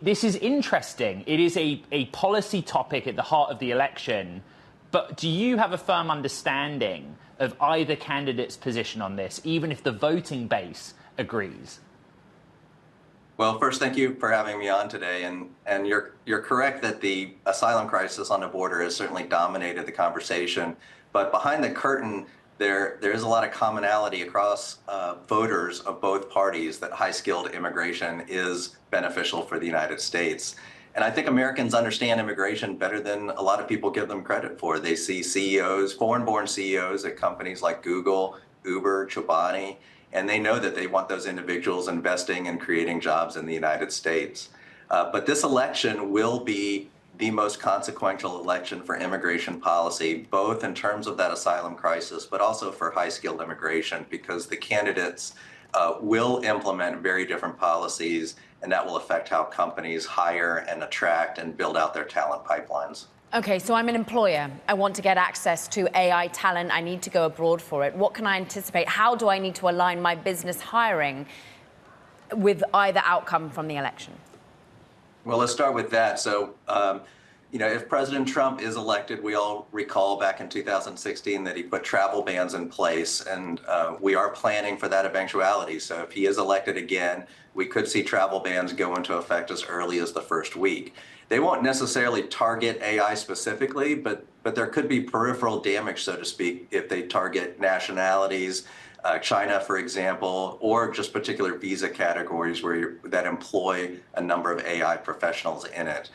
This is interesting. It is a policy topic at the heart of the election. But do you have a firm understanding of either candidate's position on this, even if the voting base agrees? Well, first, thank you for having me on today. And you're correct that the asylum crisis on the border has certainly dominated the conversation. But behind the curtain, there is a lot of commonality across voters of both parties that high-skilled immigration is beneficial for the United States. And I think Americans understand immigration better than a lot of people give them credit for. They see CEOs, foreign-born CEOs at companies like Google, Uber, Chobani, and they know that they want those individuals investing and creating jobs in the United States. But this election will be the most consequential election for immigration policy, both in terms of that asylum crisis, but also for high-skilled immigration, because the candidates will implement very different policies, and that will affect how companies hire and attract and build out their talent pipelines. Okay, so I'm an employer. I want to get access to AI talent. I need to go abroad for it. What can I anticipate? How do I need to align my business hiring with either outcome from the election? Well, let's start with that. So, if President Trump is elected, we all recall back in 2016 that he put travel bans in place, and we are planning for that eventuality. So if he is elected again, we could see travel bans go into effect as early as the first week. They won't necessarily target AI specifically, but there could be peripheral damage, so to speak, if they target nationalities, China, for example, or just particular visa categories that employ a number of AI professionals in it.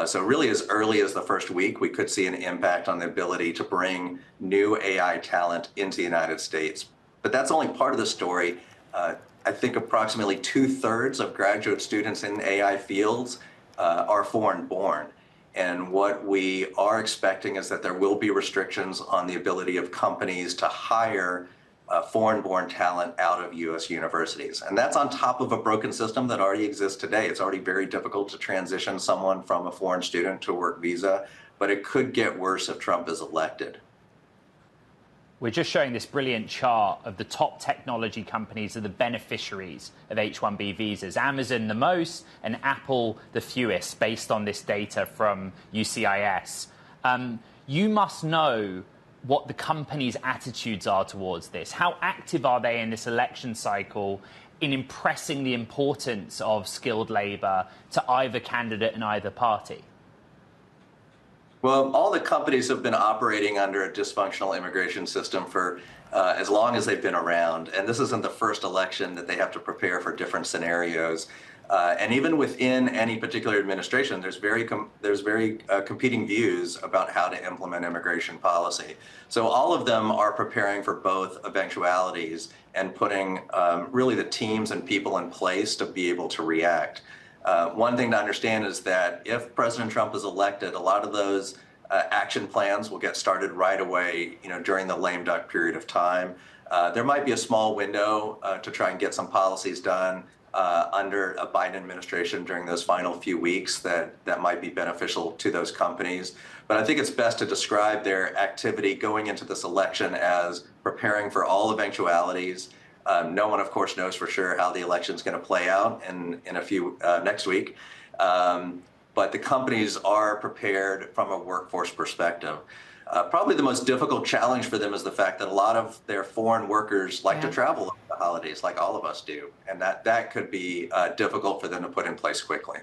So really, as early as the first week, we could see an impact on the ability to bring new AI talent into the United States. But that's only part of the story. I think approximately 2/3 of graduate students in AI fields are foreign-born. And what we are expecting is that there will be restrictions on the ability of companies to hire foreign-born talent out of U.S. universities. And that's on top of a broken system that already exists today. It's already very difficult to transition someone from a foreign student to a work visa, but it could get worse if Trump is elected. We're just showing this brilliant chart of the top technology companies are the beneficiaries of H-1B visas. Amazon the most and Apple the fewest, based on this data from UCIS. You must know what the companies' attitudes are towards this. How active are they in this election cycle in impressing the importance of skilled labor to either candidate and either party? Well, all the companies have been operating under a dysfunctional immigration system for as long as they've been around. And this isn't the first election that they have to prepare for different scenarios. And even within any particular administration, there's very competing views about how to implement immigration policy. So all of them are preparing for both eventualities and putting really the teams and people in place to be able to react. One thing to understand is that if President Trump is elected, a lot of those action plans will get started right away, during the lame duck period of time. There might be a small window to try and get some policies done under a Biden administration during those final few weeks that might be beneficial to those companies. But I think it's best to describe their activity going into this election as preparing for all eventualities. No one, of course, knows for sure how the election is going to play out in a few next week. But the companies are prepared from a workforce perspective. Probably the most difficult challenge for them is the fact that a lot of their foreign workers like to travel over the holidays, like all of us do. And that could be difficult for them to put in place quickly.